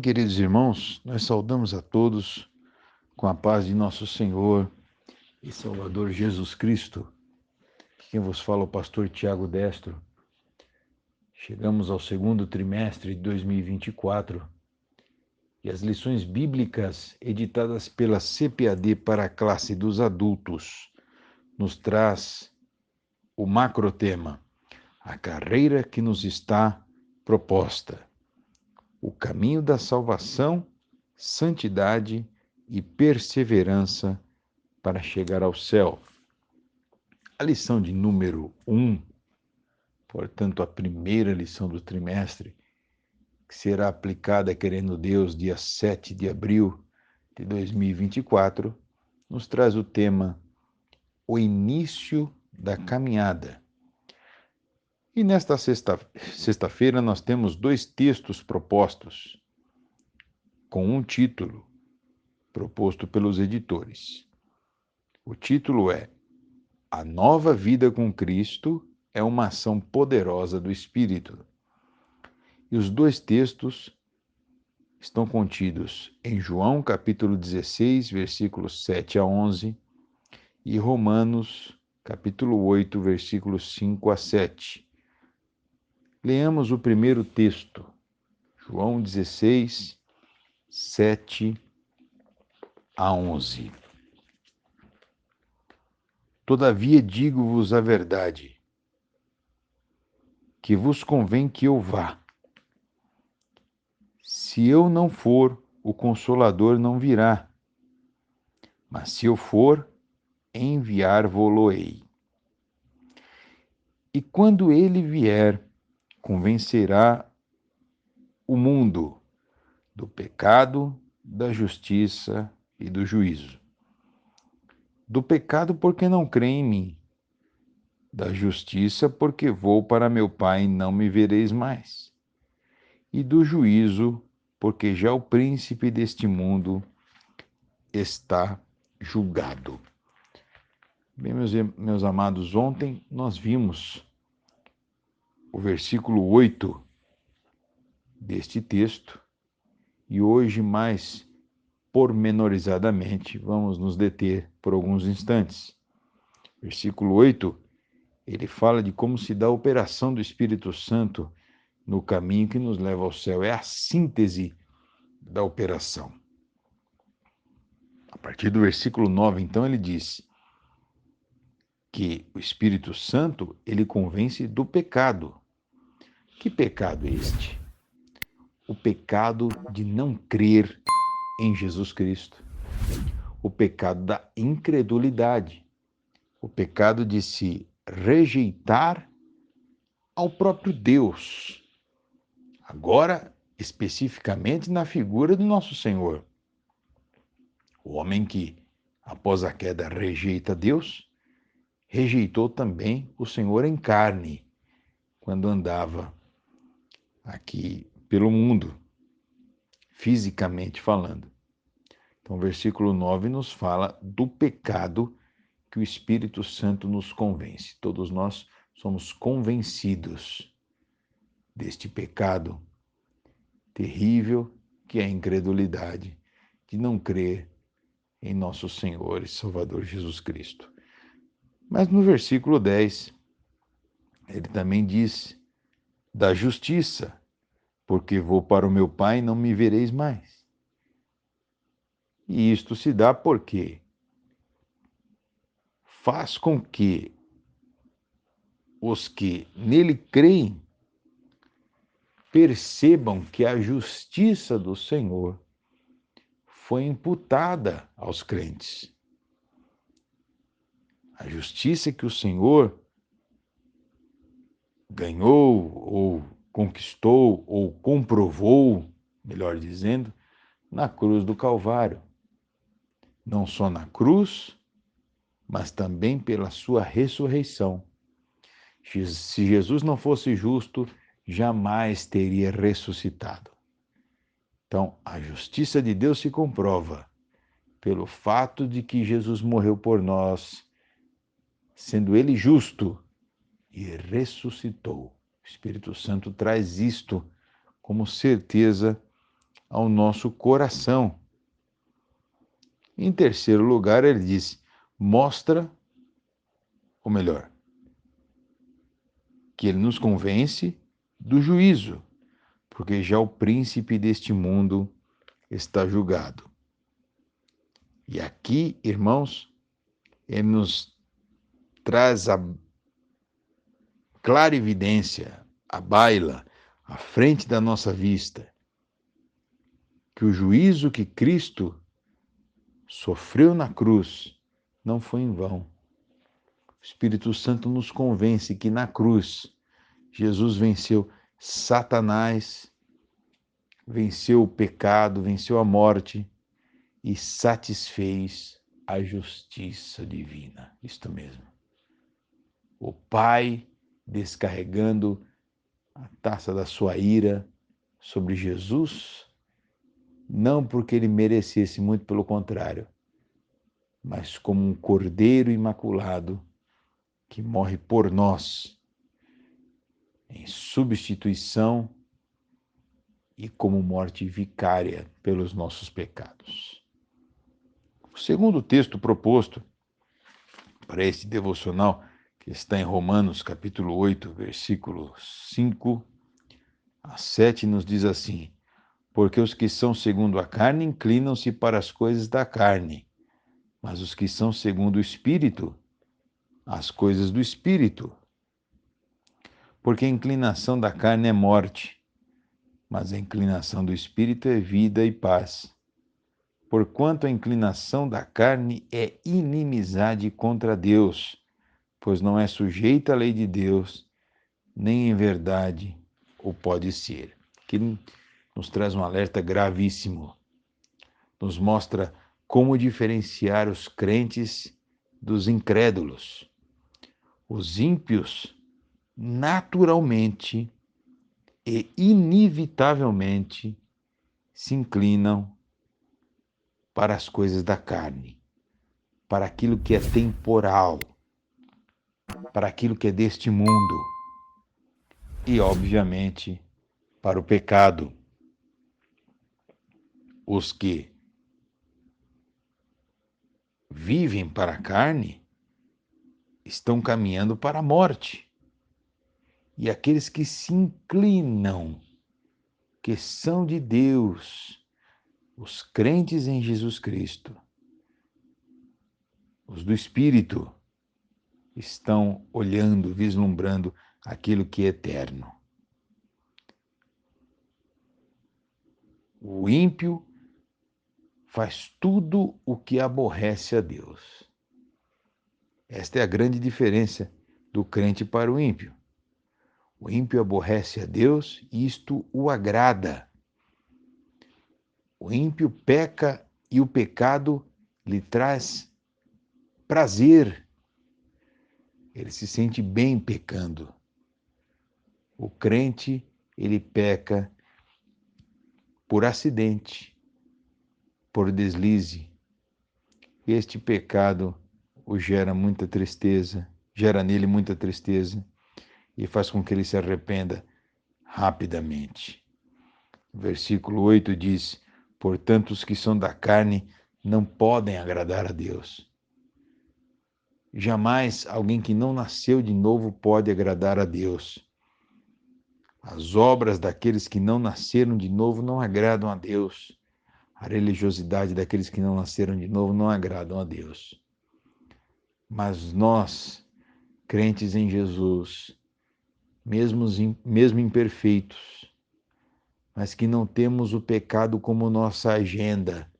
queridos irmãos, nós saudamos a todos com a paz de nosso Senhor e Salvador Jesus Cristo. Quem vos fala é o pastor Tiago Destro. Chegamos ao segundo trimestre de 2024 e as lições bíblicas editadas pela CPAD para a classe dos adultos nos traz o macrotema, a carreira que nos está proposta, o caminho da salvação, santidade e perseverança para chegar ao céu. A lição de número 1, portanto, a primeira lição do trimestre, que será aplicada, querendo Deus, dia 7 de abril de 2024, nos traz o tema O Início da Caminhada. E nesta sexta-feira nós temos dois textos propostos, com um título proposto pelos editores. O título é A Nova Vida com Cristo é uma ação poderosa do Espírito. E os dois textos estão contidos em João capítulo 16, versículos 7 a 11, e Romanos capítulo 8, versículos 5 a 7. Leamos o primeiro texto, João 16, 7 a 11. Todavia digo-vos a verdade, que vos convém que eu vá. Se eu não for, o Consolador não virá. Mas se eu for, enviar-vos-ei. E quando ele vier, convencerá o mundo do pecado, da justiça e do juízo. Do pecado, porque não crê em mim. Da justiça, porque vou para meu Pai e não me vereis mais. E do juízo, porque já o príncipe deste mundo está julgado. Bem, meus amados, ontem nós vimos o versículo 8 deste texto e hoje, mais pormenorizadamente, vamos nos deter por alguns instantes. Versículo 8, ele fala de como se dá a operação do Espírito Santo no caminho que nos leva ao céu. É a síntese da operação. A partir do versículo 9, então, ele diz que o Espírito Santo, ele convence do pecado. Que pecado é este? O pecado de não crer em Jesus Cristo. O pecado da incredulidade. O pecado de se rejeitar ao próprio Deus. Agora, especificamente na figura do nosso Senhor. O homem que, após a queda, rejeita Deus, rejeitou também o Senhor em carne, quando andava aqui pelo mundo, fisicamente falando. Então, o versículo 9 nos fala do pecado que o Espírito Santo nos convence. Todos nós somos convencidos deste pecado terrível que é a incredulidade, de não crer em nosso Senhor e Salvador Jesus Cristo. Mas no versículo 10, ele também diz da justiça, porque vou para o meu Pai e não me vereis mais. E isto se dá porque faz com que os que nele creem percebam que a justiça do Senhor foi imputada aos crentes. A justiça que o Senhor ganhou, ou conquistou, ou comprovou, melhor dizendo, na cruz do Calvário. Não só na cruz, mas também pela sua ressurreição. Se Jesus não fosse justo, jamais teria ressuscitado. Então, a justiça de Deus se comprova pelo fato de que Jesus morreu por nós, sendo ele justo, e ressuscitou. O Espírito Santo traz isto como certeza ao nosso coração. Em terceiro lugar, ele diz: mostra, ou melhor, que ele nos convence do juízo, porque já o príncipe deste mundo está julgado. E aqui, irmãos, ele nos traz a clara evidência, a baila, à frente da nossa vista, que o juízo que Cristo sofreu na cruz não foi em vão. O Espírito Santo nos convence que na cruz Jesus venceu Satanás, venceu o pecado, venceu a morte e satisfez a justiça divina. Isto mesmo. O Pai descarregando a taça da sua ira sobre Jesus, não porque ele merecesse, muito pelo contrário, mas como um cordeiro imaculado que morre por nós, em substituição e como morte vicária pelos nossos pecados. O segundo texto proposto para esse devocional, que está em Romanos capítulo 8, versículos 5 a 7, nos diz assim: porque os que são segundo a carne inclinam-se para as coisas da carne, mas os que são segundo o Espírito, as coisas do Espírito. Porque a inclinação da carne é morte, mas a inclinação do Espírito é vida e paz. Porquanto a inclinação da carne é inimizade contra Deus, pois não é sujeita à lei de Deus, nem em verdade o pode ser. Que nos traz um alerta gravíssimo. Nos mostra como diferenciar os crentes dos incrédulos. Os ímpios, naturalmente e inevitavelmente, se inclinam para as coisas da carne, para aquilo que é temporal, para aquilo que é deste mundo e, obviamente, para o pecado. Os que vivem para a carne estão caminhando para a morte. E aqueles que se inclinam, que são de Deus, os crentes em Jesus Cristo, os do Espírito, estão olhando, vislumbrando aquilo que é eterno. O ímpio faz tudo o que aborrece a Deus. Esta é a grande diferença do crente para o ímpio. O ímpio aborrece a Deus e isto o agrada. O ímpio peca e o pecado lhe traz prazer. Ele se sente bem pecando. O crente, ele peca por acidente, por deslize. Este pecado o gera muita tristeza, gera nele muita tristeza e faz com que ele se arrependa rapidamente. O versículo 8 diz: portanto, os que são da carne não podem agradar a Deus. Jamais alguém que não nasceu de novo pode agradar a Deus. As obras daqueles que não nasceram de novo não agradam a Deus. A religiosidade daqueles que não nasceram de novo não agradam a Deus. Mas nós, crentes em Jesus, mesmo imperfeitos, mas que não temos o pecado como nossa agenda,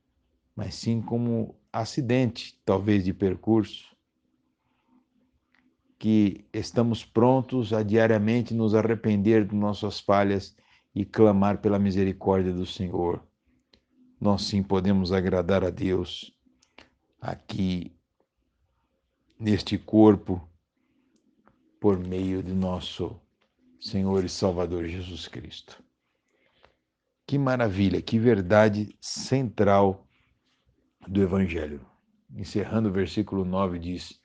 mas sim como acidente, talvez, de percurso, que estamos prontos a diariamente nos arrepender de nossas falhas e clamar pela misericórdia do Senhor. Nós sim podemos agradar a Deus aqui neste corpo por meio de nosso Senhor e Salvador Jesus Cristo. Que maravilha, que verdade central do Evangelho. Encerrando o versículo 9 diz: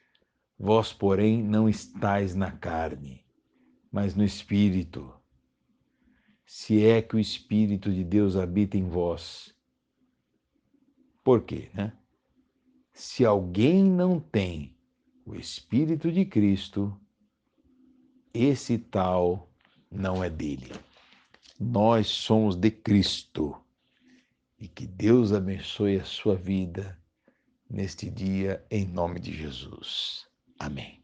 vós, porém, não estáis na carne, mas no Espírito, se é que o Espírito de Deus habita em vós. Por quê, né? Se alguém não tem o Espírito de Cristo, esse tal não é dele. Nós somos de Cristo. E que Deus abençoe a sua vida neste dia, em nome de Jesus. Amém.